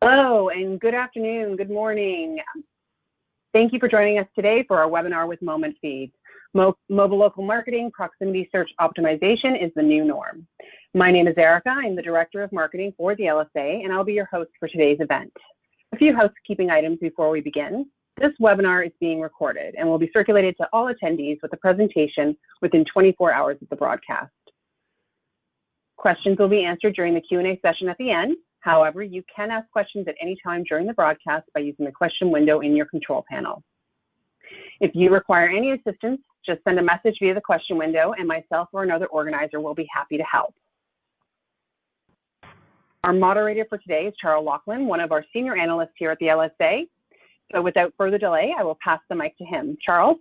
Hello, and good afternoon, good morning. Thank you for joining us today for our webinar with MomentFeed. Mobile local marketing, proximity search optimization is the new norm. My name is Erica. I'm the Director of Marketing for the LSA, and I'll be your host for today's event. A few housekeeping items before we begin. This webinar is being recorded and will be circulated to all attendees with the presentation within 24 hours of the broadcast. Questions will be answered during the Q&A session at the end. However, you can ask questions at any time during the broadcast by using the question window in your control panel. If you require any assistance, just send a message via the question window and myself or another organizer will be happy to help. Our moderator for today is Charles Laughlin, one of our senior analysts here at the LSA. So without further delay, I will pass the mic to him. Charles?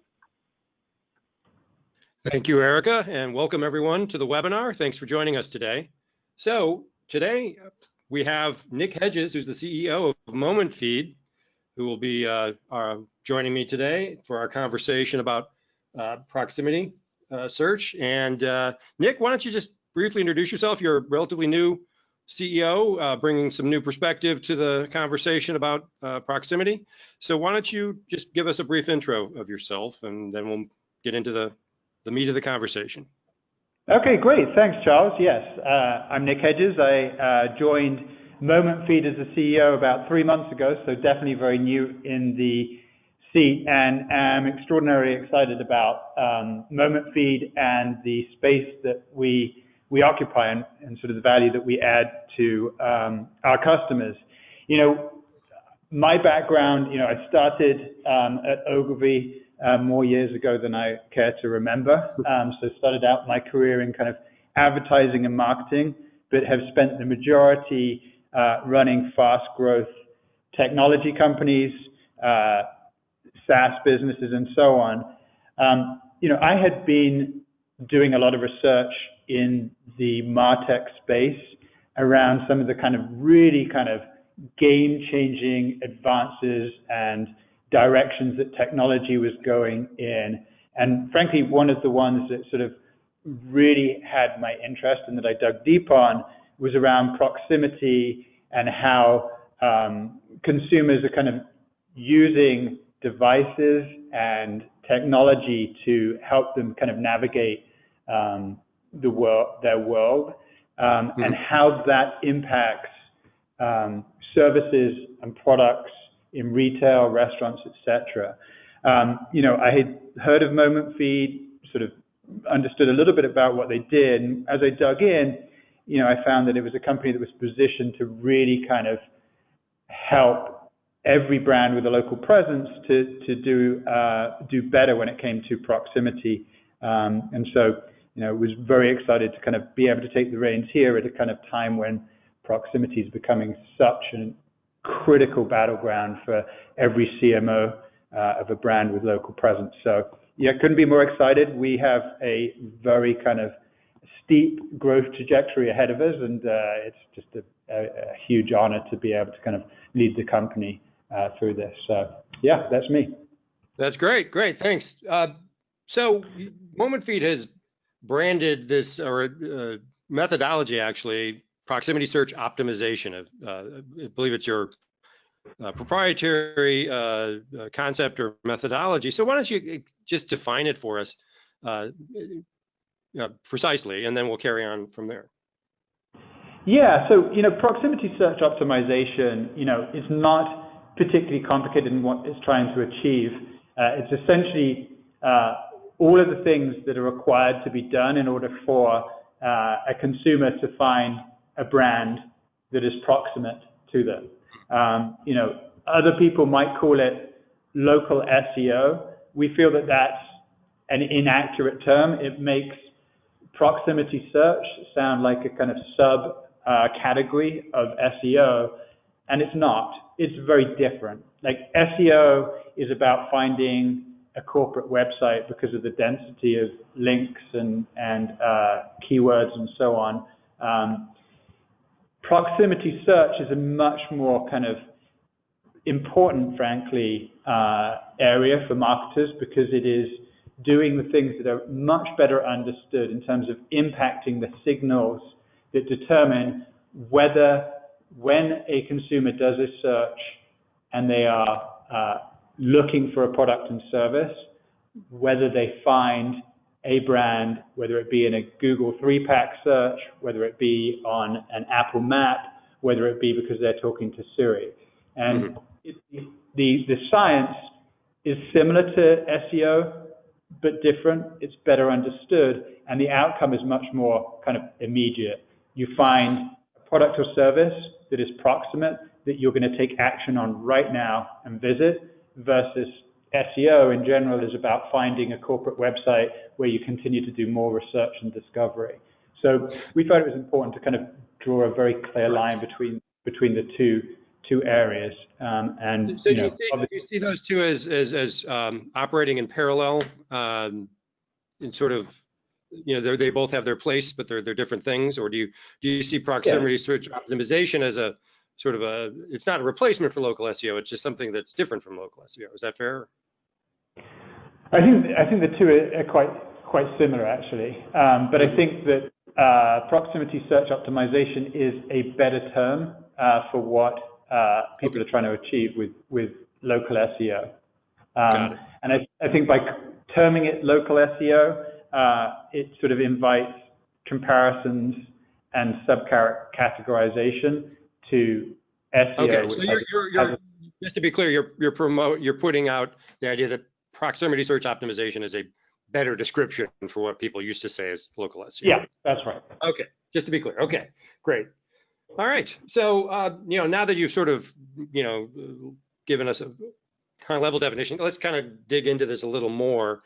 Thank you, Erica, and welcome everyone to the webinar. Thanks for joining us today. So today, we have Nick Hedges, who's the CEO of MomentFeed, who will be joining me today for our conversation about proximity search. And Nick, why don't you just briefly introduce yourself? You're a relatively new CEO, bringing some new perspective to the conversation about proximity. So why don't you just give us a brief intro of yourself, and then we'll get into the meat of the conversation. Okay, great. Thanks, Charles. Yes, I'm Nick Hedges. I joined MomentFeed as the CEO about 3 months ago, so definitely very new in the seat, and am extraordinarily excited about MomentFeed and the space that we occupy and sort of the value that we add to our customers. You know, my background, I started at Ogilvy more years ago than I care to remember. So started out my career in kind of advertising and marketing, but have spent the majority running fast growth technology companies, SaaS businesses, and so on. I had been doing a lot of research in the MarTech space around some of the kind of really kind of game-changing advances and directions that technology was going in. And frankly, one of the ones that sort of really had my interest and that I dug deep on was around proximity and how consumers are kind of using devices and technology to help them kind of navigate their world, and how that impacts services and products in retail, restaurants, etc. I had heard of MomentFeed, sort of understood a little bit about what they did. And as I dug in, I found that it was a company that was positioned to really kind of help every brand with a local presence to do better when it came to proximity. And so, was very excited to kind of be able to take the reins here at a kind of time when proximity is becoming such an critical battleground for every CMO of a brand with local presence. So yeah, couldn't be more excited. We have a very kind of steep growth trajectory ahead of us, and it's just a huge honor to be able to kind of lead the company through this. So yeah, that's me. That's great. Thanks. So MomentFeed has branded this methodology, actually, proximity search optimization. I believe it's your proprietary concept or methodology. So why don't you just define it for us precisely, and then we'll carry on from there. Yeah, so proximity search optimization, is not particularly complicated in what it's trying to achieve. It's essentially all of the things that are required to be done in order for a consumer to find a brand that is proximate to them. Other people might call it local SEO. We feel that that's an inaccurate term. It makes proximity search sound like a kind of category of SEO, and it's not. It's very different. Like, SEO is about finding a corporate website because of the density of links and keywords and so on. Proximity search is a much more kind of important, frankly, area for marketers, because it is doing the things that are much better understood in terms of impacting the signals that determine whether when a consumer does a search and they are looking for a product and service, whether they find a brand, whether it be in a Google 3-pack search, whether it be on an Apple map, whether it be because they're talking to Siri. And the science is similar to SEO, but different. It's better understood, and the outcome is much more kind of immediate. You find a product or service that is proximate, that you're going to take action on right now and visit, versus SEO in general is about finding a corporate website where you continue to do more research and discovery. So we thought it was important to kind of draw a very clear line between the two areas. And so do you see those two as operating in parallel, in sort of, they both have their place, but they're different things? Or do you see proximity search optimization as a sort of it's not a replacement for local SEO, it's just something that's different from local SEO? Is that fair? I think the two are quite similar, actually. But I think that proximity search optimization is a better term for what people are trying to achieve with local SEO. And I think by terming it local SEO, it sort of invites comparisons and subcategorization to SEO. Okay, so you're just to be clear, you're putting out the idea that proximity search optimization is a better description for what people used to say as local SEO. Yeah, that's right. Okay, just to be clear. Okay, great. All right. So now that you've sort of given us a kind of level definition, let's kind of dig into this a little more.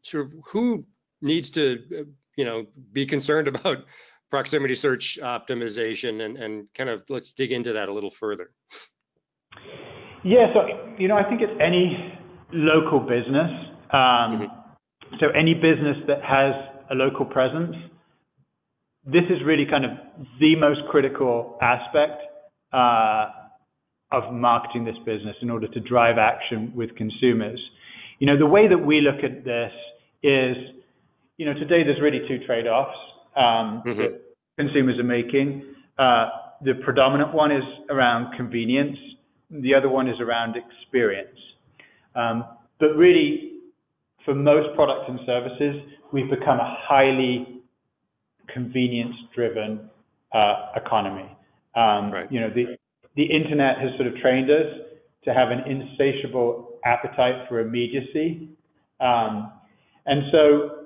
Sort of who needs to be concerned about proximity search optimization, and kind of let's dig into that a little further. Yeah, so I think it's any local business. So any business that has a local presence, this is really kind of the most critical aspect of marketing this business in order to drive action with consumers. The way that we look at this is, today there's really two trade-offs that consumers are making. The predominant one is around convenience. The other one is around experience. But really, for most products and services, we've become a highly convenience-driven economy. The internet has sort of trained us to have an insatiable appetite for immediacy. And so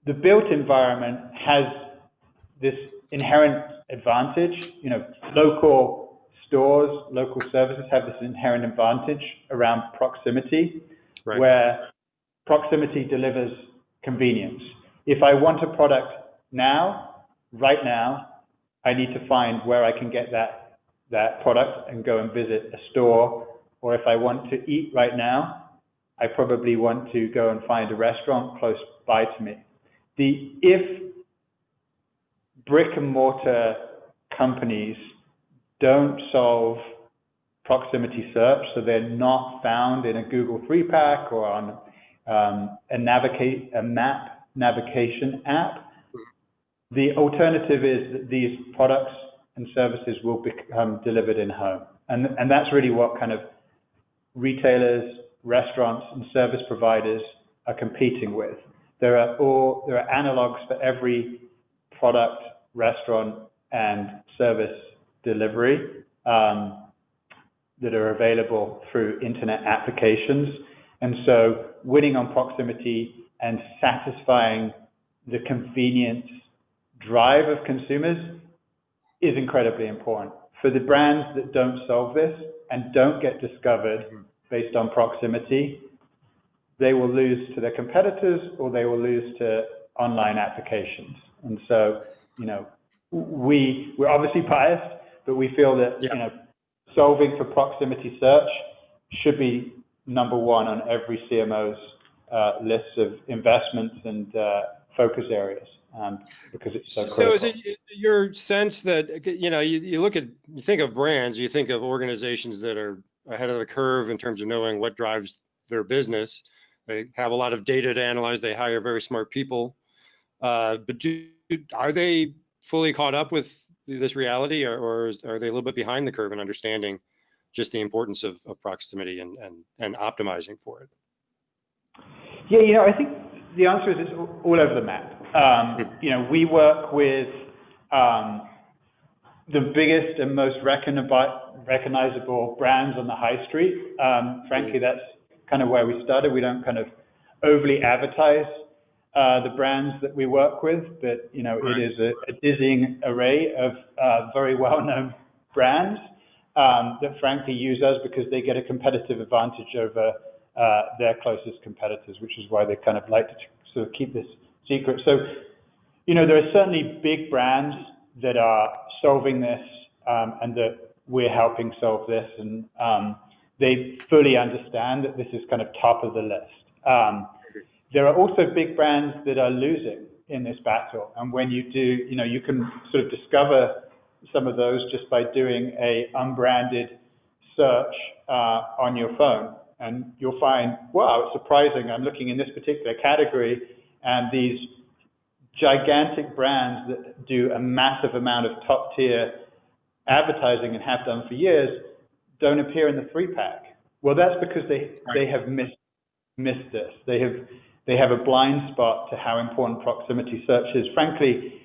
the built environment has this inherent advantage. Local stores, local services have this inherent advantage around proximity, where proximity delivers convenience. If I want a product right now, I need to find where I can get that product and go and visit a store. Or if I want to eat right now, I probably want to go and find a restaurant close by to me. If brick and mortar companies don't solve proximity search, so they're not found in a Google 3-pack or on a map navigation app, the alternative is that these products and services will become delivered in home. And that's really what kind of retailers, restaurants, and service providers are competing with. There are analogs for every product, restaurant, and service delivery that are available through internet applications. And so winning on proximity and satisfying the convenience drive of consumers is incredibly important. For the brands that don't solve this and don't get discovered based on proximity, they will lose to their competitors or they will lose to online applications. And so, we're obviously biased, but we feel that, solving for proximity search should be number one on every CMO's lists of investments and focus areas, because it's so critical. So is it your sense that, you think of brands, you think of organizations that are ahead of the curve in terms of knowing what drives their business. They have a lot of data to analyze. They hire very smart people. But are they fully caught up with this reality, or are they a little bit behind the curve in understanding just the importance of proximity and optimizing for it? Yeah, I think the answer is it's all over the map. We work with the biggest and most recognizable brands on the high street. Frankly, that's kind of where we started. We don't kind of overly advertise the brands that we work with, but it is a dizzying array of very well-known brands that frankly use us because they get a competitive advantage over their closest competitors, which is why they kind of like to sort of keep this secret. So, there are certainly big brands that are solving this and that we're helping solve this, and they fully understand that this is kind of top of the list. There are also big brands that are losing in this battle, and when you do, you can sort of discover some of those just by doing a unbranded search on your phone, and you'll find, wow, it's surprising. I'm looking in this particular category, and these gigantic brands that do a massive amount of top-tier advertising and have done for years don't appear in the 3-pack. Well, that's because they have missed this. They have a blind spot to how important proximity search is. Frankly,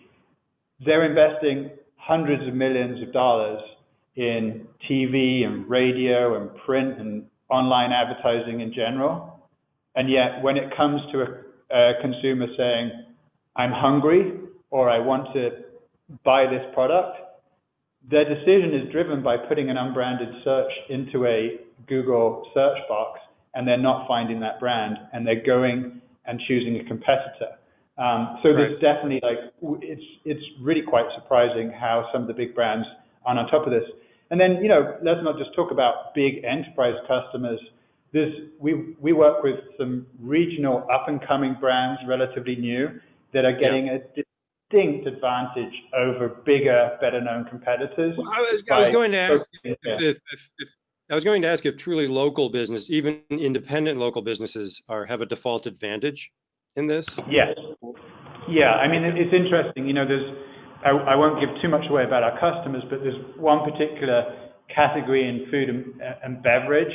they're investing hundreds of millions of dollars in TV and radio and print and online advertising in general. And yet, when it comes to a consumer saying, I'm hungry or I want to buy this product, their decision is driven by putting an unbranded search into a Google search box, and they're not finding that brand, and they're going and choosing a competitor. So there's definitely it's really quite surprising how some of the big brands are on top of this. And then, let's not just talk about big enterprise customers. We work with some regional up-and-coming brands, relatively new, that are getting a distinct advantage over bigger, better-known competitors. Well, I was going to ask if truly local business, even independent local businesses, have a default advantage in this. Yes. Yeah. I mean, it's interesting. I won't give too much away about our customers, but there's one particular category in food and beverage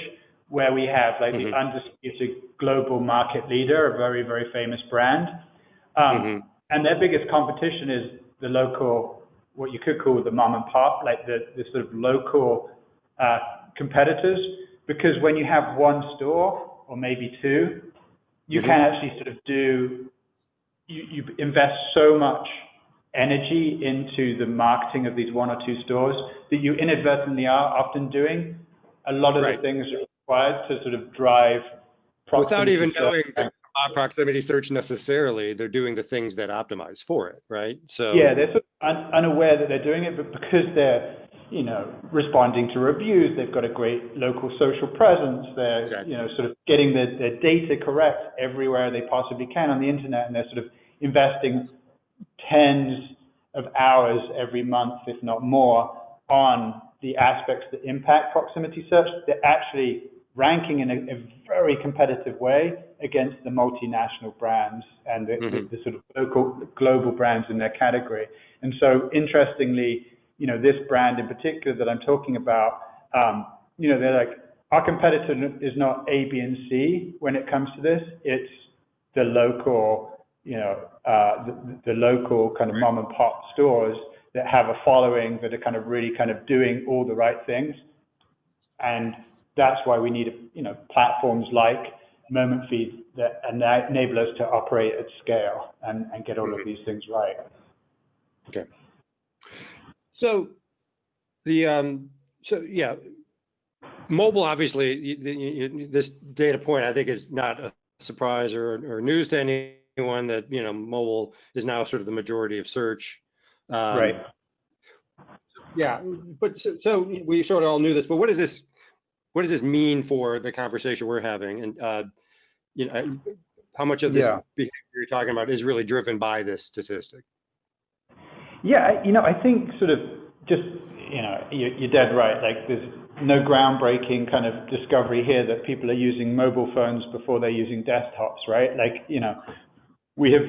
where we have the undisputed global market leader, a very, very famous brand. And their biggest competition is the local, what you could call the mom and pop, the sort of local competitors, because when you have one store or maybe two, you can actually sort of you invest so much energy into the marketing of these one or two stores that you inadvertently are often doing a lot of the things required to sort of drive without even knowing proximity search necessarily. They're doing the things that optimize for it, right? So yeah, they're sort of unaware that they're doing it, but because they're responding to reviews, they've got a great local social presence, they're sort of getting their data correct everywhere they possibly can on the internet, and they're sort of investing tens of hours every month, if not more, on the aspects that impact proximity search. They're actually ranking in a very competitive way against the multinational brands and the sort of local, global brands in their category. And so, interestingly, this brand in particular that I'm talking about, they're like, our competitor is not A, B, and C when it comes to this. It's the local, the local kind of mom and pop stores that have a following that are kind of really kind of doing all the right things. And that's why we need, platforms like MomentFeed that enable us to operate at scale and get all of these things right. Okay. So mobile, obviously, this data point, I think, is not a surprise or news to anyone that, mobile is now sort of the majority of search. Right. Yeah, but so we sort of all knew this, but what does this mean for the conversation we're having? And, how much of this behavior you're talking about is really driven by this statistic? Yeah, I think sort of just, you're dead right. Like, there's no groundbreaking kind of discovery here that people are using mobile phones before they're using desktops, right? Like, we have,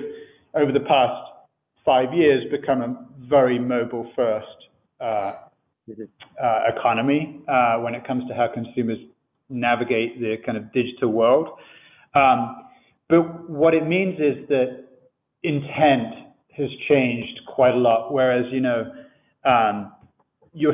over the past 5 years become a very mobile first economy when it comes to how consumers navigate the kind of digital world. But what it means is that intent has changed quite a lot, whereas, your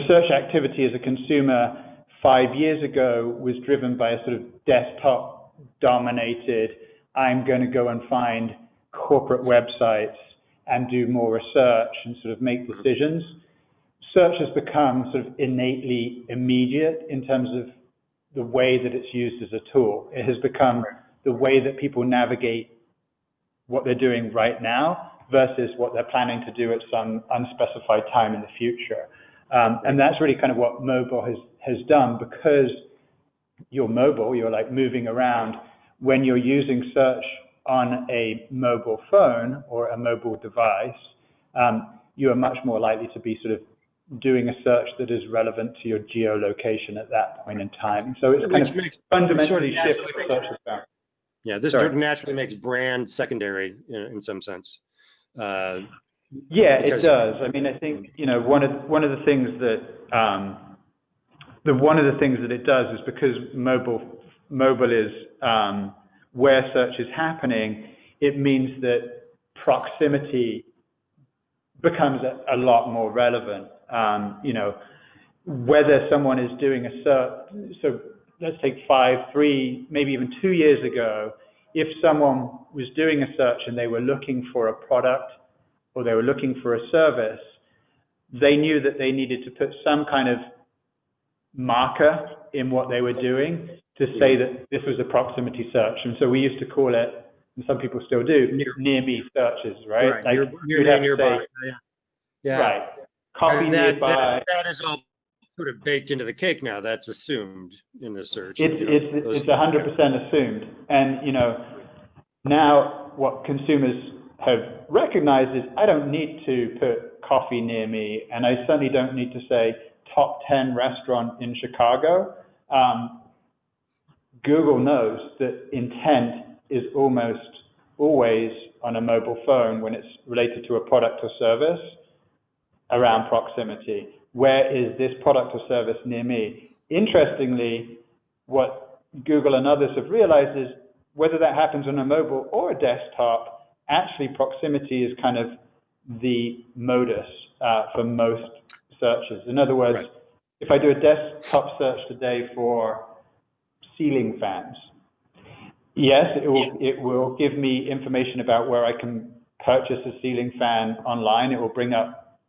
search activity as a consumer 5 years ago was driven by a sort of desktop dominated, I'm going to go and find corporate websites and do more research and sort of make decisions. Search has become sort of innately immediate in terms of the way that it's used as a tool. It has become the way that people navigate what they're doing right now versus what they're planning to do at some unspecified time in the future. And that's really kind of what mobile has done, because you're mobile, you're like moving around. When you're using search on a mobile phone or a mobile device, you are much more likely to be sort of doing a search that is relevant to your geolocation at that point in time. So it's kind of fundamentally shifted the search response. Yeah, this sort of naturally makes brand secondary in some sense. Yeah, it does. I mean, I think one of the things that it does is because mobile is where search is happening. It means that proximity becomes a lot more relevant. Whether someone is doing a search, so let's take 5, 3, maybe even 2 years ago, if someone was doing a search and they were looking for a product or they were looking for a service, they knew that they needed to put some kind of marker in what they were doing to say that this was a proximity search. And so we used to call it, and some people still do, near me searches, right? Like nearby. Yeah. Right. Copy nearby. That is all sort of baked into the cake now. That's assumed in the search. It's 100% assumed. And, now what consumers have recognized is I don't need to put coffee near me, and I certainly don't need to say top 10 restaurant in Chicago. Google knows that intent is almost always on a mobile phone when it's related to a product or service around proximity. Where is this product or service near me? Interestingly, what Google and others have realized is whether that happens on a mobile or a desktop, actually proximity is kind of the modus for most searches. In other words, if I do a desktop search today for ceiling fans, yes, it will give me information about where I can purchase a ceiling fan online. It will bring up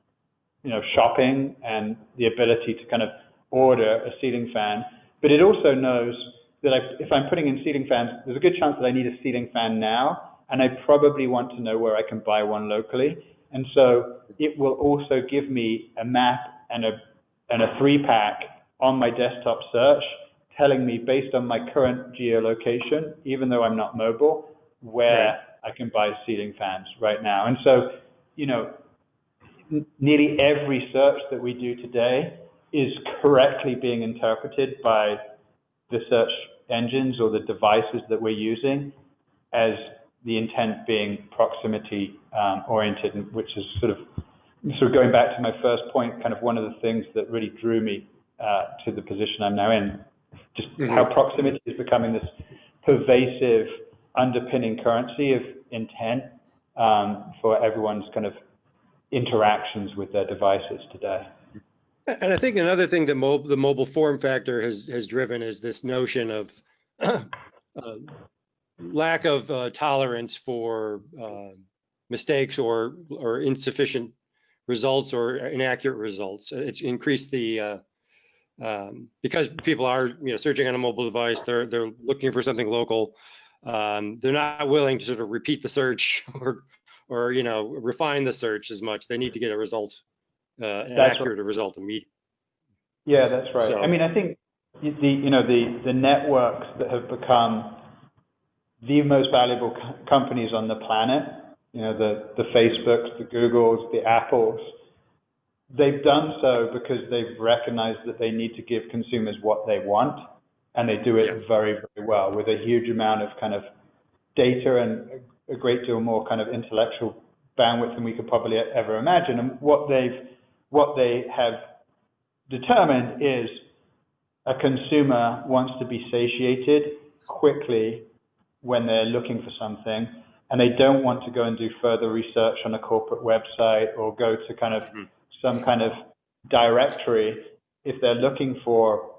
shopping and the ability to kind of order a ceiling fan. But it also knows that if I'm putting in ceiling fans, there's a good chance that I need a ceiling fan now, and I probably want to know where I can buy one locally. And so it will also give me a map and a 3-pack on my desktop search, telling me based on my current geolocation, even though I'm not mobile, where I can buy ceiling fans right now. And so, nearly every search that we do today is correctly being interpreted by the search engines or the devices that we're using as the intent being proximity oriented, which is sort of going back to my first point, kind of one of the things that really drew me to the position I'm now in, just how proximity is becoming this pervasive underpinning currency of intent for everyone's kind of interactions with their devices today. And I think another thing that the mobile form factor has driven is this notion of lack of tolerance for mistakes or insufficient results or inaccurate results. It's increased the because people are searching on a mobile device. They're looking for something local. They're not willing to sort of repeat the search or refine the search as much. They need to get a result, an accurate result immediately. Yeah, that's right. So, I mean, I think the networks that have become the most valuable companies on the planet, the Facebooks, the Googles, the Apples, they've done so because they've recognized that they need to give consumers what they want, and they do it very, very well with a huge amount of kind of data and a great deal more kind of intellectual bandwidth than we could probably ever imagine. And what they have determined is a consumer wants to be satiated quickly when they're looking for something, and they don't want to go and do further research on a corporate website or go to kind of some kind of directory. If they're looking for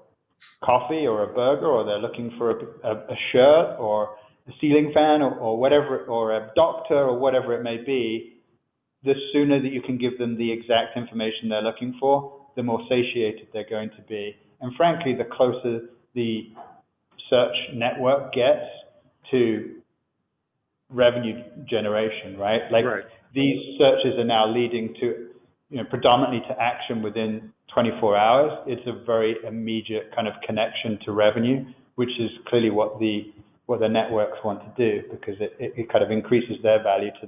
coffee or a burger, or they're looking for a shirt or a ceiling fan or whatever, or a doctor or whatever it may be, the sooner that you can give them the exact information they're looking for, the more satiated they're going to be. And frankly, the closer the search network gets to revenue generation, right? Like these searches are now leading to, predominantly to action within 24 hours. It's a very immediate kind of connection to revenue, which is clearly what the networks want to do, because it kind of increases their value to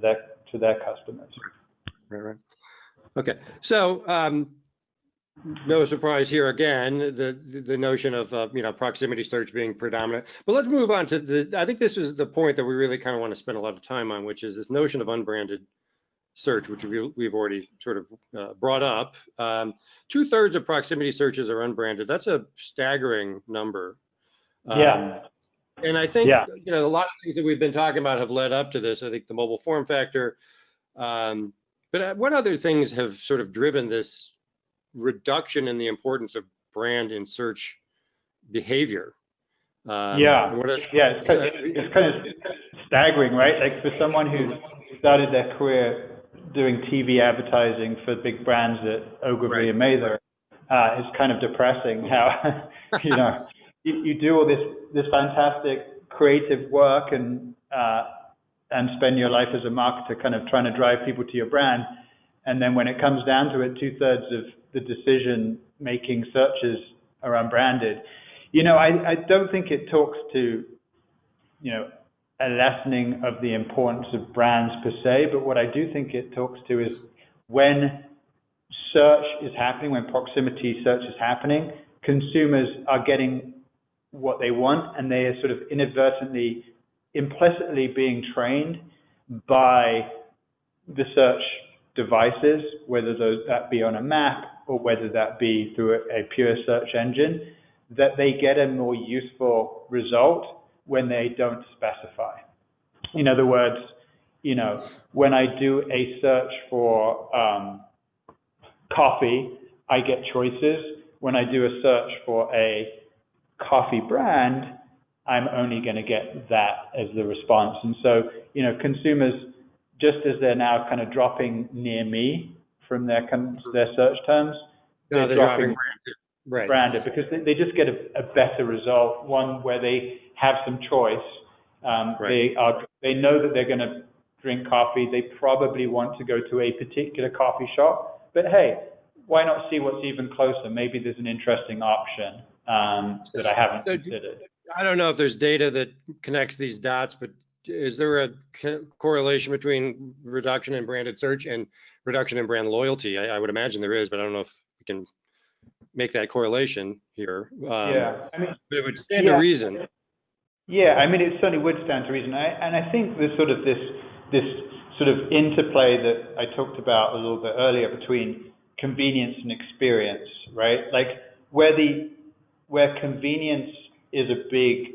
their customers. Right. Okay. So no surprise here again, the notion of proximity search being predominant. But let's move on to I think this is the point that we really kind of want to spend a lot of time on, which is this notion of unbranded search, which we've already sort of brought up. 2/3 of proximity searches are unbranded. That's a staggering number. And I think a lot of things that we've been talking about have led up to this. I think the mobile form factor. But what other things have sort of driven this reduction in the importance of brand in search behavior? It's kind of staggering, right? Like for someone who started their career doing TV advertising for big brands at Ogilvy and Mather, it's kind of depressing how you do all this fantastic creative work and spend your life as a marketer kind of trying to drive people to your brand, and then when it comes down to it, 2/3 of the decision-making searches are unbranded. I don't think it talks to, a lessening of the importance of brands per se, but what I do think it talks to is when search is happening, when proximity search is happening, consumers are getting what they want, and they are sort of inadvertently, implicitly being trained by the search devices, whether that be on a map or whether that be through a pure search engine, that they get a more useful result when they don't specify. In other words, when I do a search for coffee, I get choices. When I do a search for a coffee brand, I'm only going to get that as the response. And so, consumers, just as they're now kind of dropping near me from their search terms, they're dropping branded, because they just get a better result, one where they have some choice. They know that they're going to drink coffee. They probably want to go to a particular coffee shop, but hey, why not see what's even closer? Maybe there's an interesting option that I haven't considered. I don't know if there's data that connects these dots, but is there a correlation between reduction in branded search and reduction in brand loyalty? I would imagine there is, but I don't know if we can make that correlation here. But it would stand to reason. Yeah, it certainly would stand to reason. And I think there's sort of this sort of interplay that I talked about a little bit earlier between convenience and experience, right? Like where convenience is a big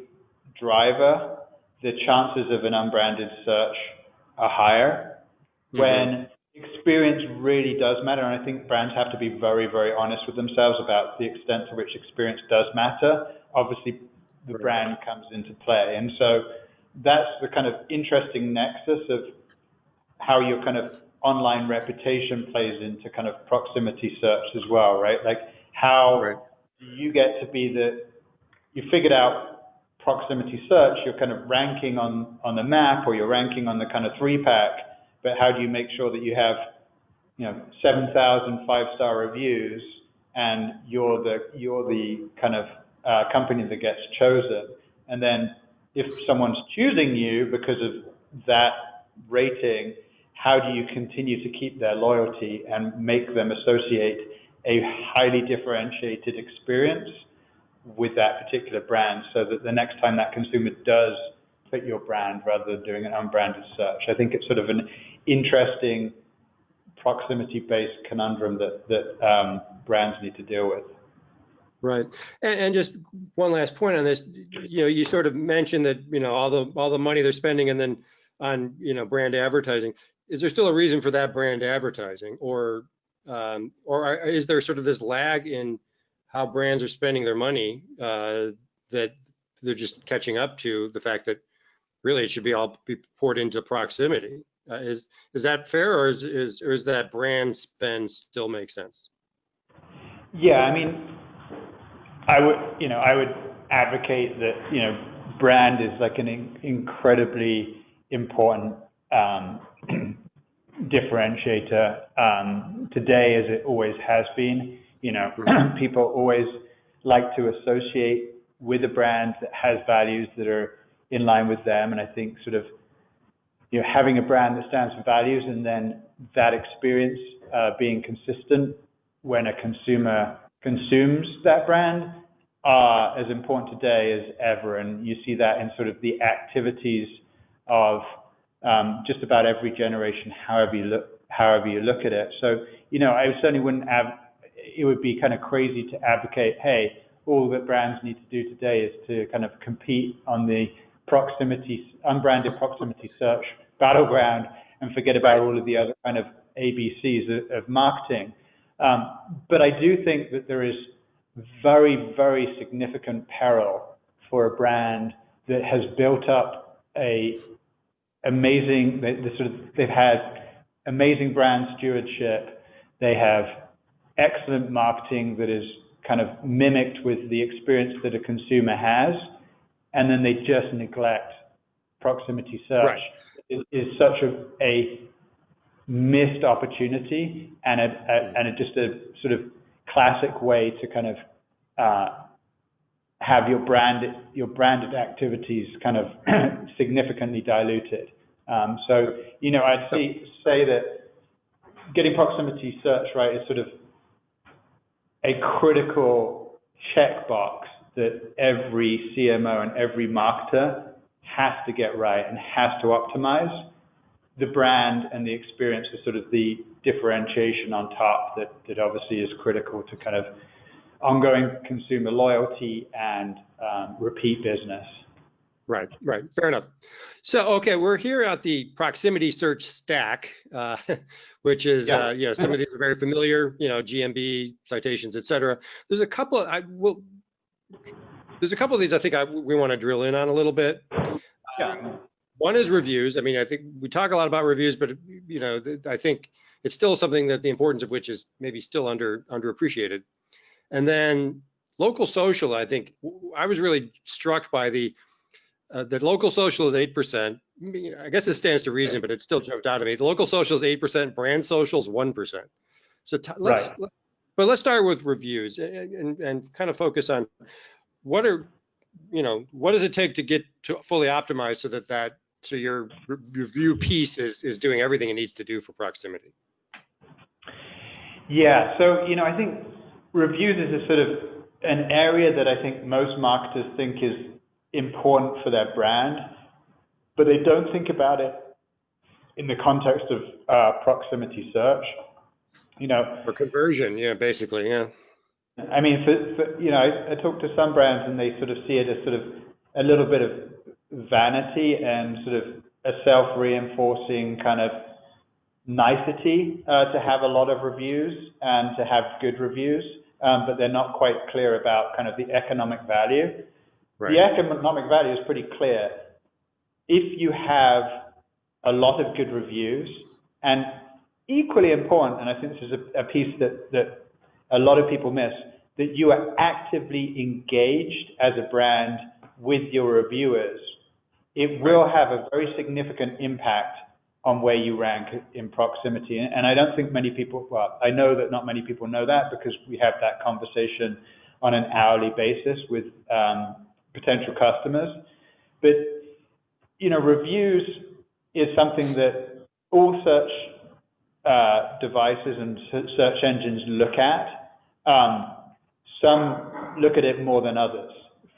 driver, the chances of an unbranded search are higher. When experience really does matter, and I think brands have to be very, very honest with themselves about the extent to which experience does matter. Obviously, the brand comes into play. And so that's the kind of interesting nexus of how your kind of online reputation plays into kind of proximity search as well, right? Like how you get to be you figured out proximity search, you're kind of ranking on the map, or you're ranking on the kind of 3-pack, but how do you make sure that you have 7,000 5-star reviews and you're the kind of company that gets chosen? And then if someone's choosing you because of that rating, how do you continue to keep their loyalty and make them associate a highly differentiated experience with that particular brand, so that the next time that consumer does fit your brand rather than doing an unbranded search. I think it's sort of an interesting proximity-based conundrum that brands need to deal with. Right. And just one last point on this, you sort of mentioned that, all the money they're spending and then on, brand advertising. Is there still a reason for that brand advertising, or is there sort of this lag in how brands are spending their money that they're just catching up to the fact that really it should be all be poured into proximity? Is that fair, or is that brand spend still make sense? Yeah, I mean, I would advocate that, brand is like an incredibly important differentiator today, as it always has been. People always like to associate with a brand that has values that are in line with them, and I think sort of having a brand that stands for values and then that experience being consistent when a consumer consumes that brand are as important today as ever. And you see that in sort of the activities of just about every generation, however you look at it. So, I certainly wouldn't it would be kind of crazy to advocate, hey, all that brands need to do today is to kind of compete on the unbranded proximity search battleground and forget about all of the other kind of ABCs of marketing. But I do think that there is very, very significant peril for a brand that has built up they've had amazing brand stewardship. They have excellent marketing that is kind of mimicked with the experience that a consumer has, and then they just neglect proximity search. Right. Is such a missed opportunity and just a sort of classic way to kind of have your branded activities kind of significantly diluted. So I'd say that getting proximity search right is sort of a critical checkbox that every CMO and every marketer has to get right and has to optimize. The brand and the experience is sort of the differentiation on top that obviously is critical to kind of ongoing consumer loyalty and repeat business. Right. Fair enough. So, okay, we're here at the proximity search stack, which is, some of these are very familiar, GMB, citations, et cetera. There's a couple of these I think we want to drill in on a little bit. One is reviews. I mean, I think we talk a lot about reviews, but, I think it's still something that the importance of which is maybe still underappreciated. And then local social, I think I was really struck by the local social is 8%. I guess it stands to reason, but it still jumped out at me. The local social is 8%, brand social is 1%. So let's start with reviews and kind of focus on what does it take to get to fully optimize so your review piece is doing everything it needs to do for proximity. Yeah, so I think reviews is a sort of an area that I think most marketers think is important for their brand, but they don't think about it in the context of proximity search. For conversion, basically, yeah. I mean, I talk to some brands and they sort of see it as sort of a little bit of vanity and sort of a self-reinforcing kind of nicety to have a lot of reviews and to have good reviews, but they're not quite clear about kind of the economic value. Right. The economic value is pretty clear. If you have a lot of good reviews, and equally important, and I think this is a piece that a lot of people miss, that you are actively engaged as a brand with your reviewers, it will have a very significant impact on where you rank in proximity. And I don't think many people, I know that not many people know that because we have that conversation on an hourly basis with potential customers. But, reviews is something that all search devices and search engines look at. Some look at it more than others.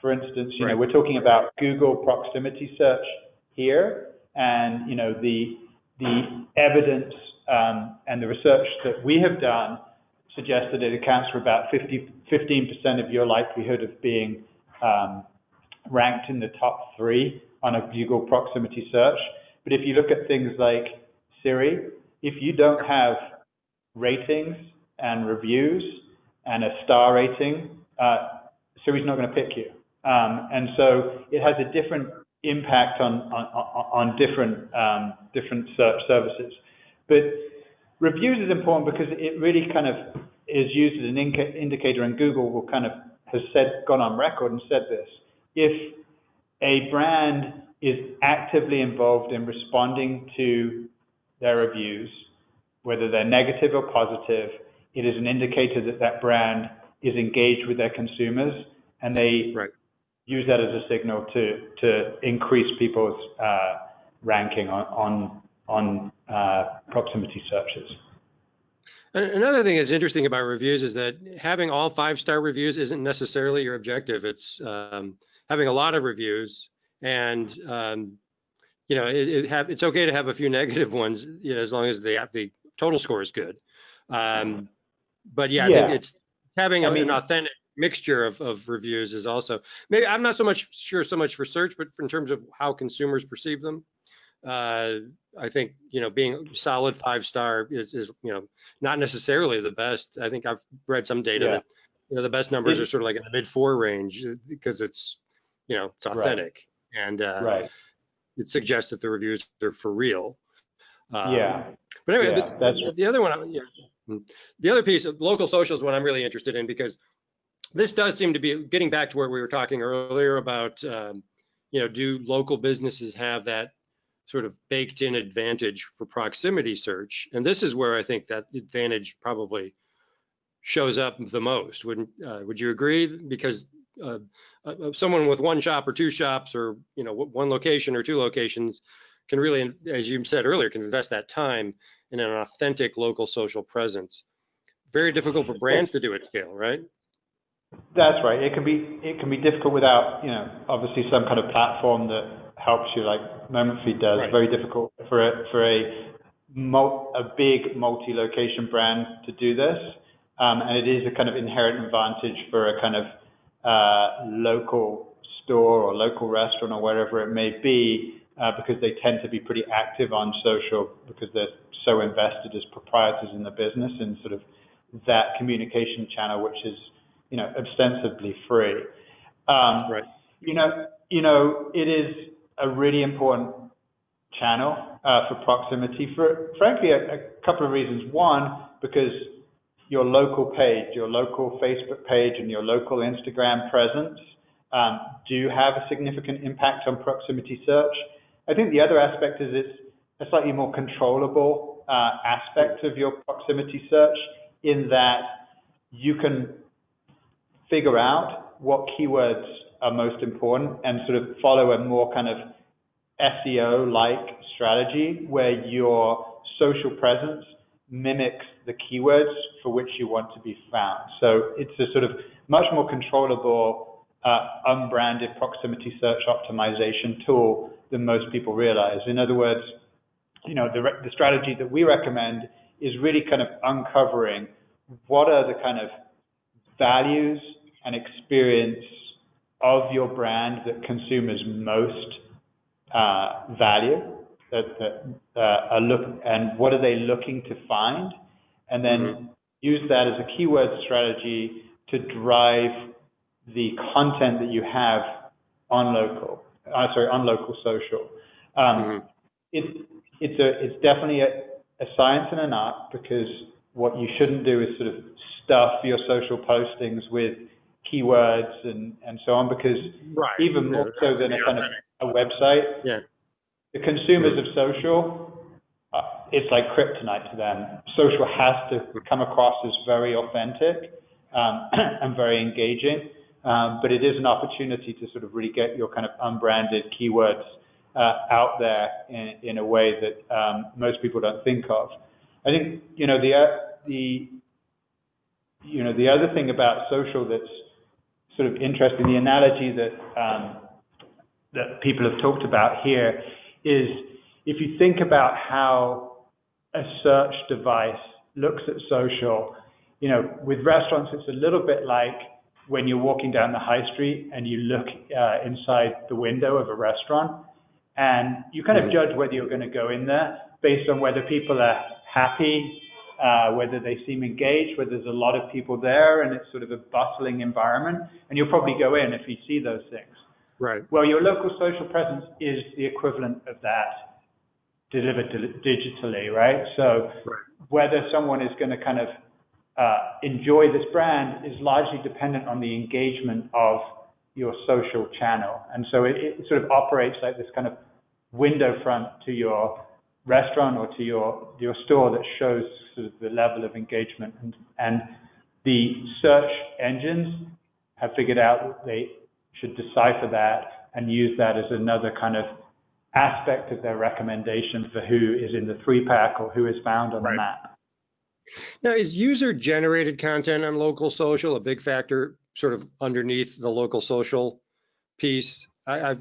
For instance, Right. we're talking about Google proximity search here, and the evidence and the research that we have done suggests that it accounts for about 15% of your likelihood of being ranked in the top 3 on a Google proximity search. But if you look at things like Siri, if you don't have ratings and reviews and a star rating, Siri's not going to pick you. And so it has a different impact on different search services. But reviews is important because it really kind of is used as an indicator, and Google will kind of has gone on record and said this: if a brand is actively involved in responding to their reviews, whether they're negative or positive, it is an indicator that that brand is engaged with their consumers, and they use that as a signal to increase people's ranking on proximity searches. Another thing that's interesting about reviews is that having all 5-star reviews isn't necessarily your objective. It's having a lot of reviews, and it's okay to have a few negative ones, as long as the total score is good. But I think it's having an authentic mixture of reviews is also, maybe I'm not so much for search, but in terms of how consumers perceive them. I think, being solid 5-star is not necessarily the best. I think I've read some data that, the best numbers are sort of like in the mid-4 range, because it's, it's authentic, and it suggests that the reviews are for real. But anyway, the other one, the other piece of local social is what I'm really interested in, because this does seem to be getting back to where we were talking earlier about, do local businesses have that sort of baked in advantage for proximity search? And this is where I think that advantage probably shows up the most. Would you agree? Because someone with 1 shop or 2 shops, or 1 location or 2 locations, can really, as you said earlier, can invest that time in an authentic local social presence. Very difficult for brands to do at scale, right? That's right. It can be difficult without, obviously some kind of platform that helps you, like MomentFeed does. Very difficult for a big multi-location brand to do this, and it is a kind of inherent advantage for a kind of local store or local restaurant or wherever it may be, because they tend to be pretty active on social, because they're so invested as proprietors in the business, in sort of that communication channel, which is ostensibly free. It is a really important channel for proximity, for frankly a couple of reasons. One, because your local page, your local Facebook page, and your local Instagram presence do have a significant impact on proximity search. I think the other aspect is it's a slightly more controllable aspect of your proximity search, in that you can figure out what keywords are most important and sort of follow a more kind of SEO-like strategy, where your social presence mimics the keywords for which you want to be found. So it's a sort of much more controllable, unbranded proximity search optimization tool than most people realize. In other words, the strategy that we recommend is really kind of uncovering what are the kind of values and experience of your brand that consumers most value, and what are they looking to find, and then use that as a keyword strategy to drive the content that you have on local social. It's definitely a science and an art, because what you shouldn't do is sort of stuff your social postings with keywords and so on, because even more so than a kind of a website, the consumers of social, it's like kryptonite to them. Social has to come across as very authentic and very engaging, but it is an opportunity to sort of really get your kind of unbranded keywords out there in a way that most people don't think of. I think the other thing about social that's sort of interesting. The analogy that people have talked about here is if you think about how a search device looks at social, with restaurants, it's a little bit like when you're walking down the high street and you look inside the window of a restaurant, and you kind of judge whether you're going to go in there based on whether people are happy, whether they seem engaged, whether there's a lot of people there and it's sort of a bustling environment, and you'll probably go in if you see those things. Right. Well, your local social presence is the equivalent of that delivered digitally, right? So whether someone is going to kind of enjoy this brand is largely dependent on the engagement of your social channel. And so it sort of operates like this kind of window front to your restaurant or to your store that shows sort of the level of engagement. And the search engines have figured out that they should decipher that and use that as another kind of aspect of their recommendation for who is in the 3-pack or who is found on the map. Now, is user-generated content on local social a big factor sort of underneath the local social piece? I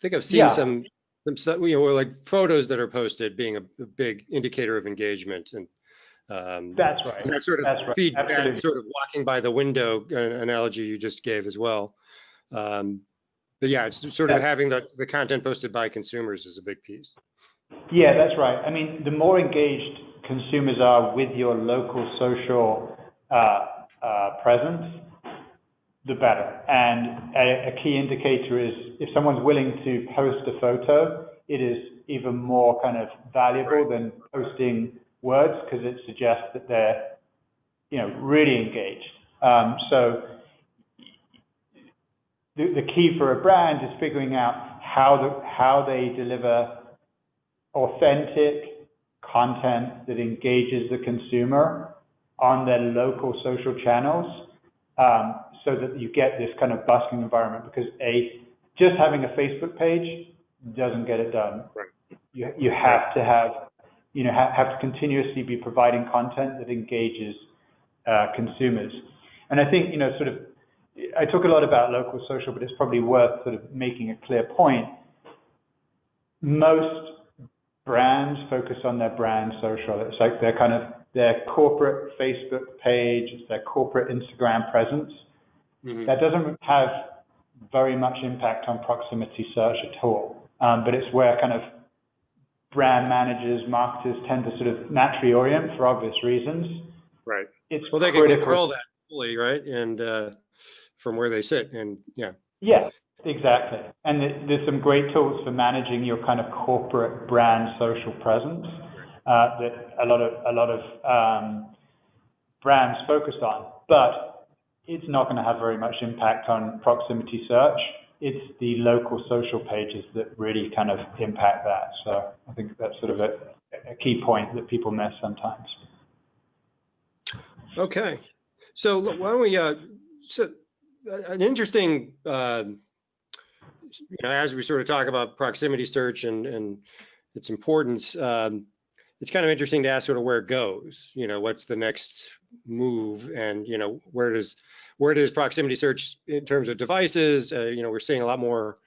think I've seen some like photos that are posted being a big indicator of engagement. And that's right. And that sort of feedback, Absolutely. sort of walking by the window analogy you just gave as well. But yeah, it's sort of having the content posted by consumers is a big piece. Yeah, that's right. I mean, the more engaged consumers are with your local social presence, the better. And a key indicator is if someone's willing to post a photo, it is even more kind of valuable than posting words because it suggests that they're, really engaged. So the key for a brand is figuring out how they deliver authentic content that engages the consumer on their local social channels, so that you get this kind of bustling environment. Because just having a Facebook page doesn't get it done. Right. You have to have to continuously be providing content that engages consumers. And I think I talk a lot about local social, but it's probably worth sort of making a clear point. Most brands focus on their brand social. It's like their corporate Facebook page, it's their corporate Instagram presence. Mm-hmm. That doesn't have very much impact on proximity search at all. But it's where kind of brand managers, marketers tend to sort of naturally orient for obvious reasons. Right. It's they can control that fully, right? And from where they sit, and yeah. Yeah, exactly. And there's some great tools for managing your kind of corporate brand social presence that a lot of brands focus on, but it's not going to have very much impact on proximity search. It's the local social pages that really kind of impact that. So I think that's sort of a key point that people miss sometimes. Okay, so why don't we? So an interesting, as we sort of talk about proximity search and its importance, it's kind of interesting to ask sort of where it goes. What's the next move, and where does proximity search in terms of devices? We're seeing a lot more,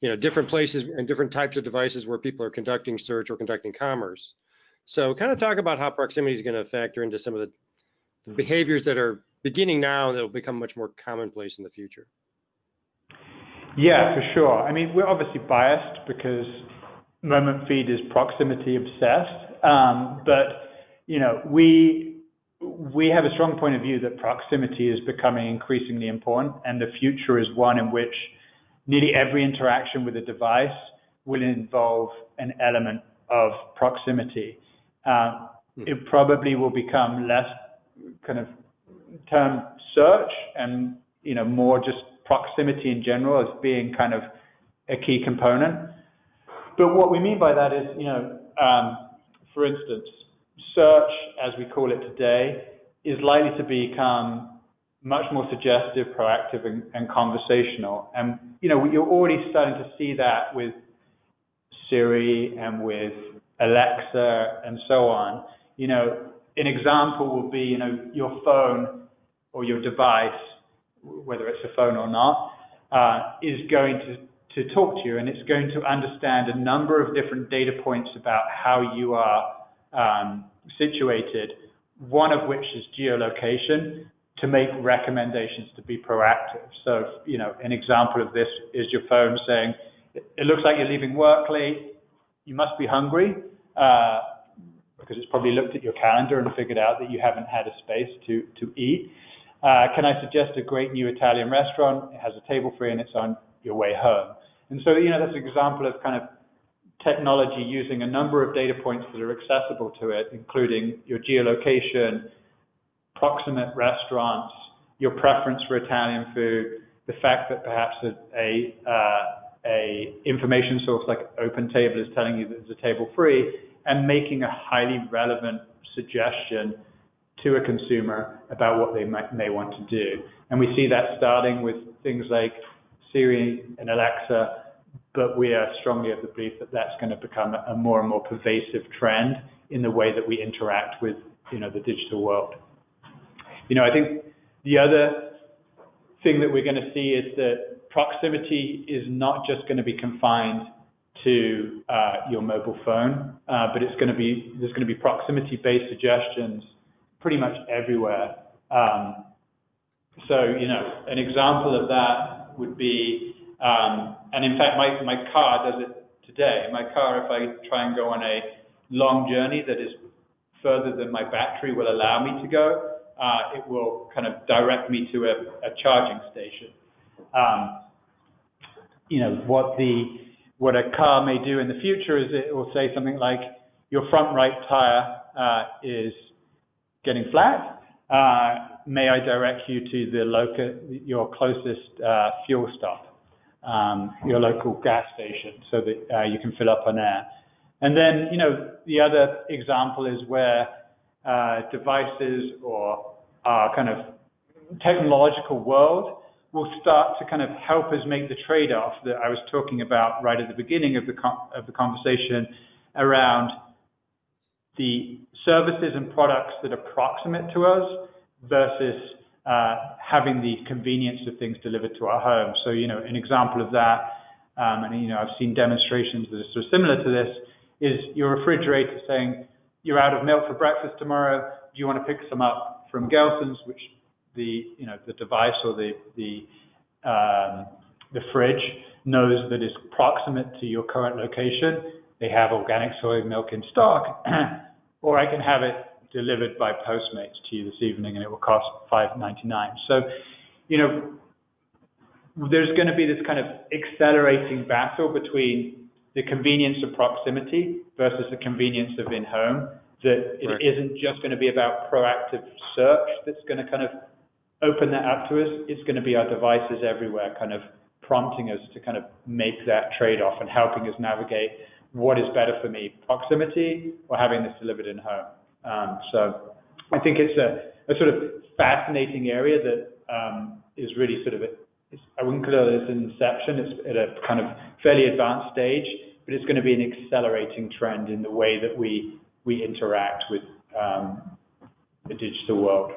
different places and different types of devices where people are conducting search or conducting commerce. So kind of talk about how proximity is going to factor into some of the behaviors that are beginning now and that will become much more commonplace in the future. Yeah, for sure. I mean, we're obviously biased because MomentFeed is proximity obsessed, but we have a strong point of view that proximity is becoming increasingly important, and the future is one in which nearly every interaction with a device will involve an element of proximity. It probably will become less kind of term search and more just proximity in general as being kind of a key component. But what we mean by that is, for instance, search, as we call it today, is likely to become much more suggestive, proactive, and conversational. And you're already starting to see that with Siri and with Alexa and so on. An example will be, your phone or your device whether it's a phone or not, is going to talk to you, and it's going to understand a number of different data points about how you are situated, one of which is geolocation, to make recommendations to be proactive. So, an example of this is your phone saying, it looks like you're leaving work late, you must be hungry, because it's probably looked at your calendar and figured out that you haven't had a space to eat. Can I suggest a great new Italian restaurant? It has a table free and it's on your way home. And so, that's an example of kind of technology using a number of data points that are accessible to it, including your geolocation, proximate restaurants, your preference for Italian food, the fact that perhaps a information source like OpenTable is telling you that there's a table free, and making a highly relevant suggestion to a consumer about what they may want to do. And we see that starting with things like Siri and Alexa, but we are strongly of the belief that that's going to become a more and more pervasive trend in the way that we interact with, the digital world. I think the other thing that we're going to see is that proximity is not just going to be confined to your mobile phone, but there's going to be proximity-based suggestions pretty much everywhere. So, an example of that would be, and in fact, my car does it today. My car, if I try and go on a long journey that is further than my battery will allow me to go, it will kind of direct me to a charging station. What a car may do in the future is it will say something like, your front right tire is getting flat. May I direct you to your closest fuel stop, your local gas station, so that you can fill up on air. And then, the other example is where devices or our kind of technological world will start to kind of help us make the trade-off that I was talking about right at the beginning of the conversation around the services and products that are proximate to us versus having the convenience of things delivered to our home. So, an example of that, and I've seen demonstrations that are sort of similar to this, is your refrigerator saying, you're out of milk for breakfast tomorrow, do you want to pick some up from Gelson's, which the device or the fridge knows that is proximate to your current location. They have organic soy milk in stock, or I can have it delivered by Postmates to you this evening, and it will cost $5.99. So, there's going to be this kind of accelerating battle between the convenience of proximity versus the convenience of in-home. That it isn't just going to be about proactive search that's going to kind of open that up to us. It's going to be our devices everywhere kind of prompting us to kind of make that trade-off and helping us navigate what is better for me, proximity or having this delivered in home. So I think it's a sort of fascinating area that is really sort of, I wouldn't call it as an inception, it's at a kind of fairly advanced stage, but it's going to be an accelerating trend in the way that we interact with the digital world.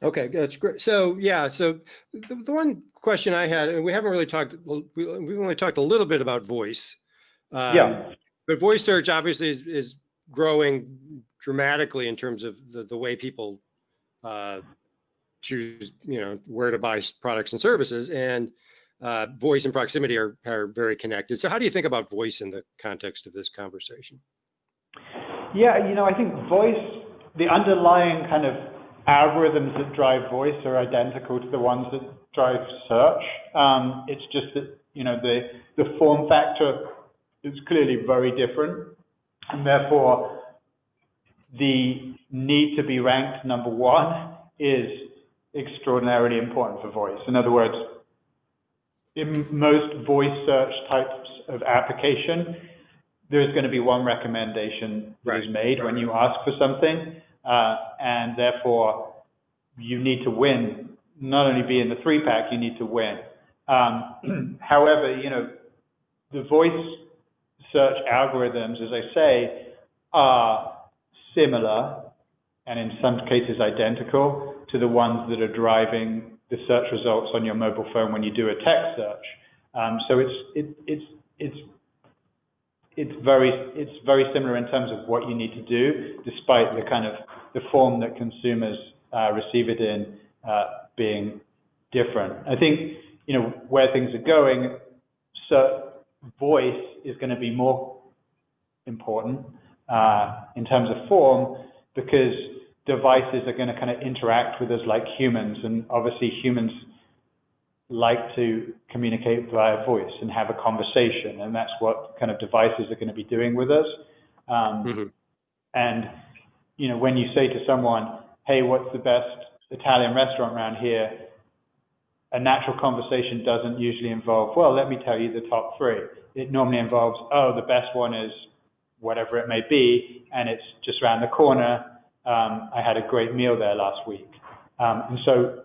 Okay, that's great. So yeah, so the one question I had, and we haven't really talked, we've only talked a little bit about voice. But voice search obviously is growing dramatically in terms of the way people choose, where to buy products and services, and voice and proximity are very connected. So how do you think about voice in the context of this conversation? Yeah, I think voice, the underlying kind of algorithms that drive voice are identical to the ones that drive search. It's just that, the form factor is clearly very different, and therefore the need to be ranked number one is extraordinarily important for voice. In other words, in most voice search types of application, there's going to be one recommendation that is made when you ask for something, and therefore you need to win. Not only be in the 3-pack, you need to win. However, the voice search algorithms, as I say, are similar and in some cases identical to the ones that are driving the search results on your mobile phone when you do a text search. So it's very similar in terms of what you need to do, despite the form that consumers receive it in being different. I think where things are going, so voice is going to be more important in terms of form, because devices are going to kind of interact with us like humans, and obviously humans like to communicate via voice and have a conversation, and that's what kind of devices are going to be doing with us. And when you say to someone, hey, what's the best Italian restaurant around here, a natural conversation doesn't usually involve, well, let me tell you the top 3. It normally involves, oh, the best one is whatever it may be, and it's just around the corner. I had a great meal there last week. And so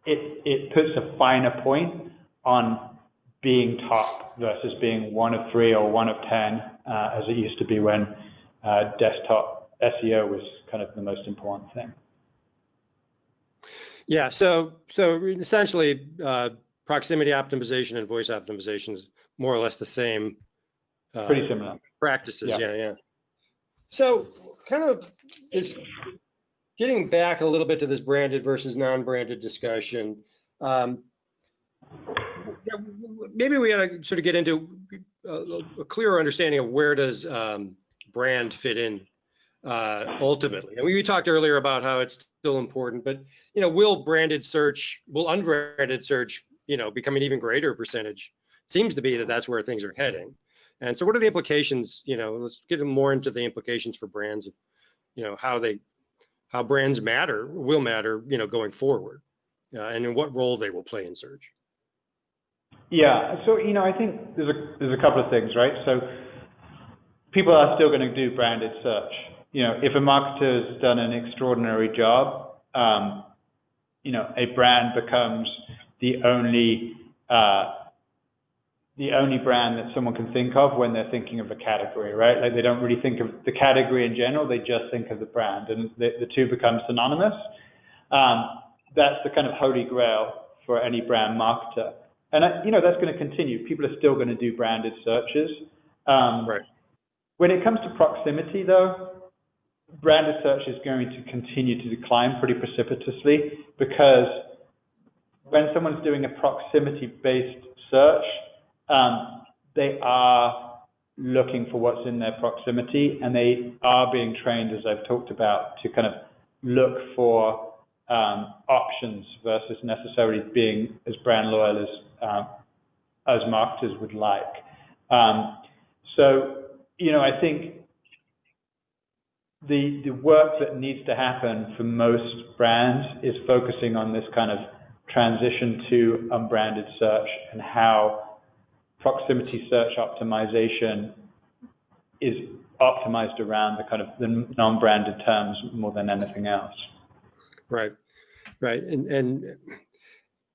it puts a finer point on being top versus being 1 of 3 or 1 of 10, as it used to be when desktop SEO was kind of the most important thing. Yeah, so essentially, proximity optimization and voice optimization is more or less the same. Pretty similar practices. Yeah. So kind of is getting back a little bit to this branded versus non-branded discussion. Maybe we ought to sort of get into a clearer understanding of where does brand fit in ultimately. And we talked earlier about how it's still important, but will unbranded search become an even greater percentage? It seems to be that that's where things are heading. And so what are the implications? Let's get more into the implications for brands of how brands will matter going forward, and in what role they will play in search. Yeah, so I think there's a couple of things, right? So people are still going to do branded search. If a marketer has done an extraordinary job, a brand becomes the only brand that someone can think of when they're thinking of a category, right? Like they don't really think of the category in general, they just think of the brand, and the two become synonymous. That's the kind of holy grail for any brand marketer. And that's going to continue. People are still going to do branded searches. Right. When it comes to proximity, though, branded search is going to continue to decline pretty precipitously, because when someone's doing a proximity-based search, they are looking for what's in their proximity, and they are being trained, as I've talked about, to kind of look for options versus necessarily being as brand loyal as marketers would like. So I think the work that needs to happen for most brands is focusing on this kind of transition to unbranded search, and how proximity search optimization is optimized around the kind of the non-branded terms more than anything else. Right. And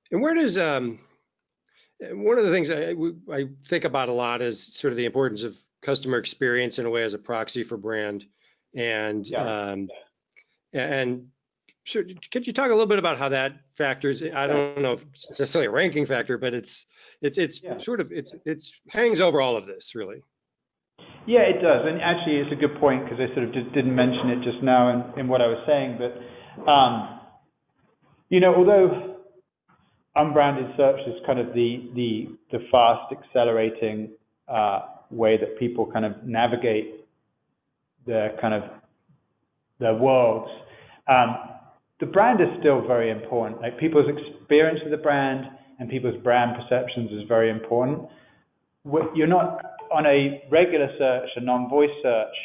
where does one of the things I think about a lot is sort of the importance of customer experience in a way as a proxy for brand. And and so could you talk a little bit about how that factors? I don't know if it's necessarily a ranking factor, but it's sort of it's hangs over all of this, really. Yeah, it does. And actually, it's a good point, because I sort of didn't mention it just now in what I was saying. But although unbranded search is kind of the fast accelerating way that people kind of navigate their worlds, the brand is still very important. Like, people's experience with the brand and people's brand perceptions is very important. You're not on a regular search, a non-voice search,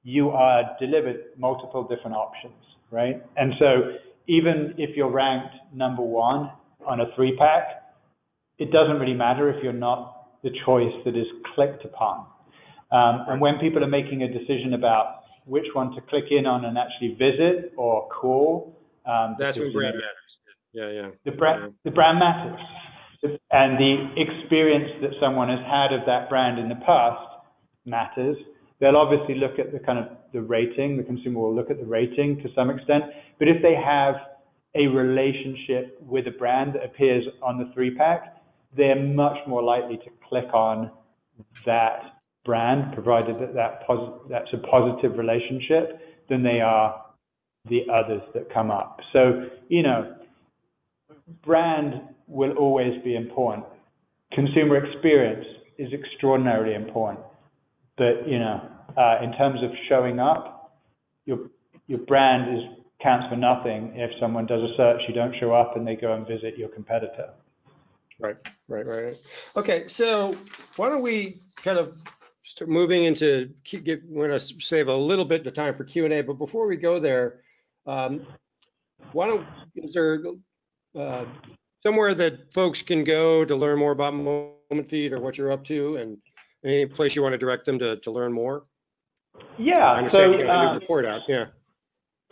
you are delivered multiple different options, right? And so even if you're ranked number 1 on a 3-pack, it doesn't really matter if you're not the choice that is clicked upon. And when people are making a decision about which one to click in on and actually visit or call, that's when brand matters. Yeah. The brand matters. And the experience that someone has had of that brand in the past matters. They'll obviously look at the kind of the rating. The consumer will look at the rating to some extent. But if they have a relationship with a brand that appears on the 3-pack, they're much more likely to click on that brand, provided that that's a positive relationship, than they are the others that come up. So, brand will always be important. Consumer experience is extraordinarily important. But, in terms of showing up, your brand counts for nothing if someone does a search, you don't show up, and they go and visit your competitor. Right. Okay, so why don't we kind of start moving into, we're going to save a little bit of time for Q&A, but before we go there, is there somewhere that folks can go to learn more about MomentFeed or what you're up to, and any place you want to direct them to learn more? Yeah. I understand you got a new report out.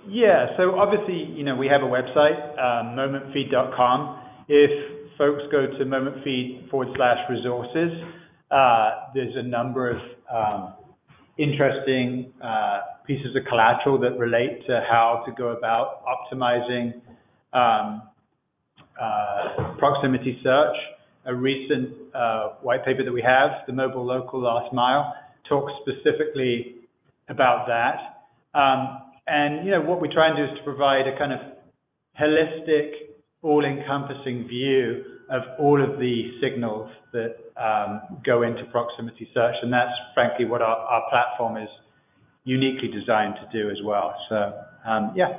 Yeah, so obviously, we have a website, momentfeed.com. If folks go to momentfeed.com/resources, there's a number of interesting pieces of collateral that relate to how to go about optimizing proximity search. A recent white paper that we have, the Mobile Local Last Mile, talks specifically about that. And what we try and do is to provide a kind of holistic, all-encompassing view of all of the signals that go into proximity search, and that's frankly what our platform is uniquely designed to do as well. So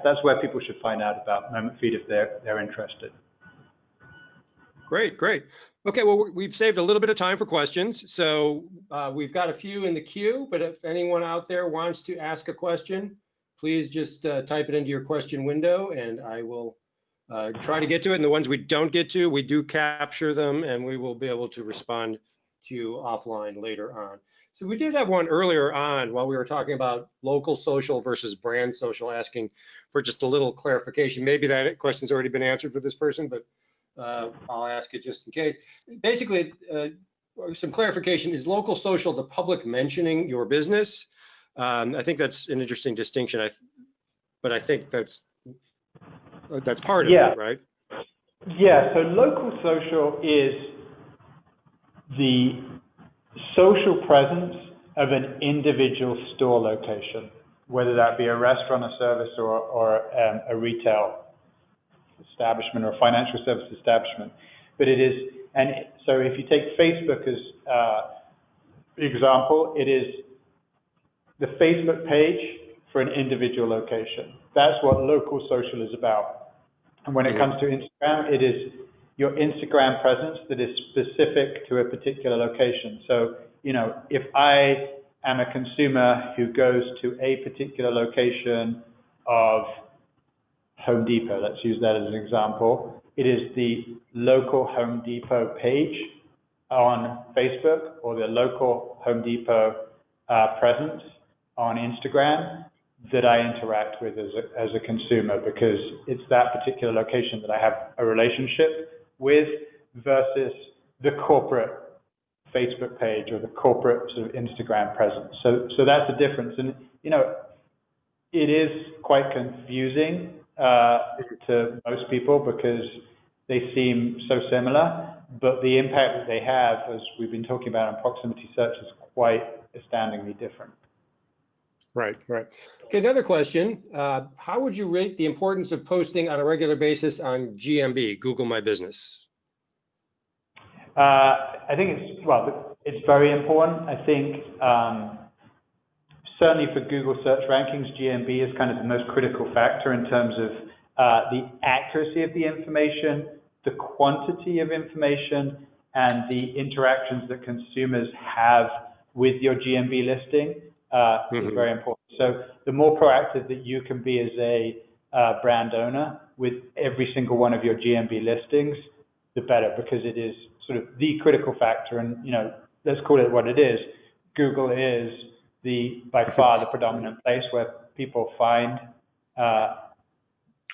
that's where people should find out about MomentFeed if they're interested. Great. Okay, well, we've saved a little bit of time for questions, so we've got a few in the queue, but if anyone out there wants to ask a question, please just type it into your question window, and I will try to get to it. And the ones we don't get to, we do capture them, and we will be able to respond to you offline later on. So we did have one earlier on while we were talking about local social versus brand social, asking for just a little clarification. Maybe that question's already been answered for this person, but I'll ask it just in case. Basically, some clarification: is local social the public mentioning your business? I think that's an interesting distinction, but I think that's part of it, right? Yeah, so local social is the social presence of an individual store location, whether that be a restaurant, a service, or a retail establishment or a financial service establishment. But it is, so if you take Facebook as example, it is the Facebook page for an individual location. That's what local social is about. And when it comes to Instagram, it is your Instagram presence that is specific to a particular location. So, if I am a consumer who goes to a particular location of Home Depot, let's use that as an example, it is the local Home Depot page on Facebook or the local Home Depot presence on Instagram that I interact with as a consumer, because it's that particular location that I have a relationship with versus the corporate Facebook page or the corporate sort of Instagram presence. So that's the difference. And, it is quite confusing to most people because they seem so similar, but the impact that they have, as we've been talking about on proximity search, is quite astoundingly different. Right. Okay, another question. How would you rate the importance of posting on a regular basis on GMB, Google My Business? I think it's very important. I think certainly for Google search rankings, GMB is kind of the most critical factor in terms of the accuracy of the information, the quantity of information, and the interactions that consumers have with your GMB listing. Is very important. So the more proactive that you can be as a brand owner with every single one of your GMB listings, the better, because it is sort of the critical factor. And, let's call it what it is. Google is by far the predominant place where people find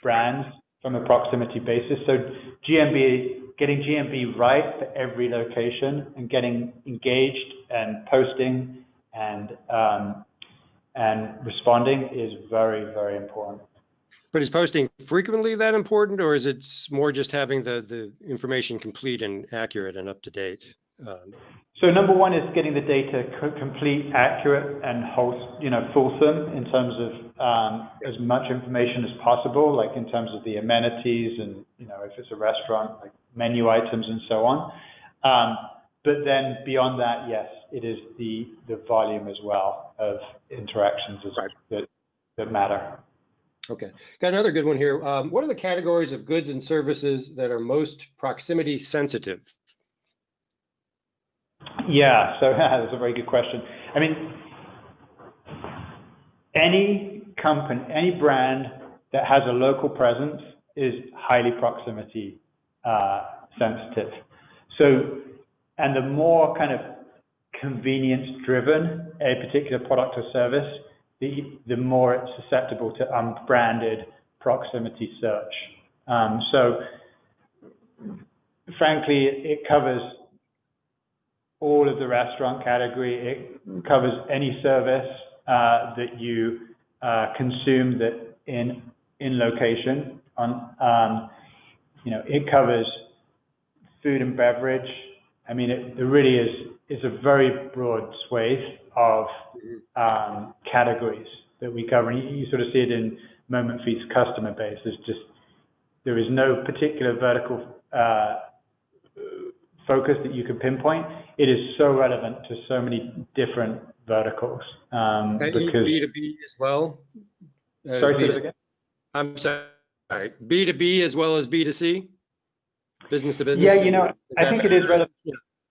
brands from a proximity basis. So getting GMB right for every location and getting engaged and posting and responding is very, very important. But is posting frequently that important, or is it more just having the information complete and accurate and up to date? So number one is getting the data complete, accurate, and fulsome in terms of as much information as possible, like in terms of the amenities and, if it's a restaurant, like menu items and so on. But then beyond that, yes, it is the volume as well of interactions that matter. Okay, got another good one here. What are the categories of goods and services that are most proximity sensitive? Yeah, so that's a very good question. I mean, any company, any brand that has a local presence is highly proximity sensitive. So, and the more kind of convenience driven a particular product or service, the more it's susceptible to unbranded proximity search. So frankly, it covers all of the restaurant category. It covers any service that you consume that in location. It covers food and beverage. I mean, it really is a very broad swathe of categories that we cover. And you sort of see it in MomentFeed's customer base. There is no particular vertical focus that you can pinpoint. It is so relevant to so many different verticals. Because B2B as well? Sorry, say that again? I'm sorry. B2B as well as B2C? Business to business? Yeah, I think it is relevant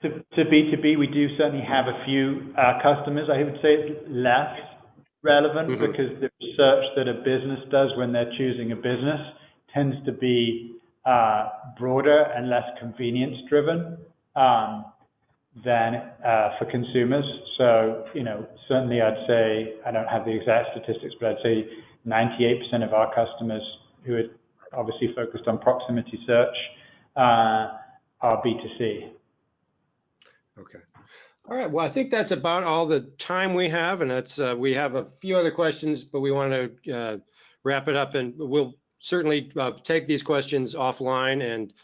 to B2B. We do certainly have a few customers. I would say it's less relevant because the research that a business does when they're choosing a business tends to be broader and less convenience driven than for consumers. So, certainly I'd say, I don't have the exact statistics, but I'd say 98% of our customers who are obviously focused on proximity search are B2C. Okay. All right. Well, I think that's about all the time we have, and that's we have a few other questions, but we want to wrap it up, and we'll certainly take these questions offline and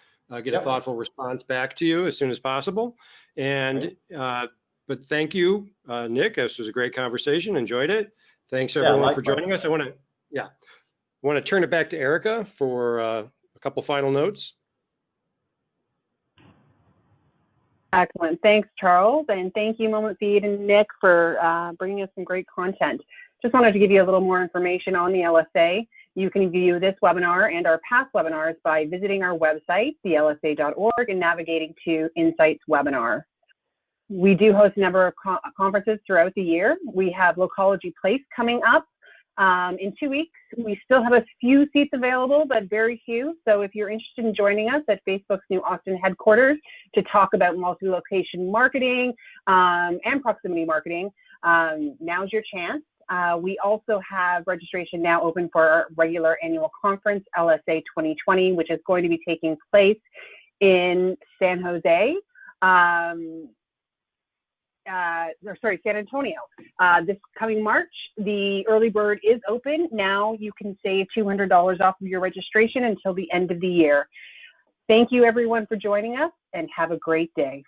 get a thoughtful response back to you as soon as possible. And but thank you, Nick. This was a great conversation. Enjoyed it. Thanks everyone for joining us. I want to turn it back to Erica for a couple final notes. Excellent. Thanks, Charles. And thank you, MomentFeed and Nick, for bringing us some great content. Just wanted to give you a little more information on the LSA. You can view this webinar and our past webinars by visiting our website, thelsa.org, and navigating to Insights Webinar. We do host a number of conferences throughout the year. We have Locology Place coming up in 2 weeks. We still have a few seats available, but very few. So if you're interested in joining us at Facebook's new Austin headquarters to talk about multi-location marketing and proximity marketing, now's your chance. We also have registration now open for our regular annual conference, LSA 2020, which is going to be taking place in San Antonio. This coming March. The early bird is open. Now you can save $200 off of your registration until the end of the year. Thank you everyone for joining us, and have a great day.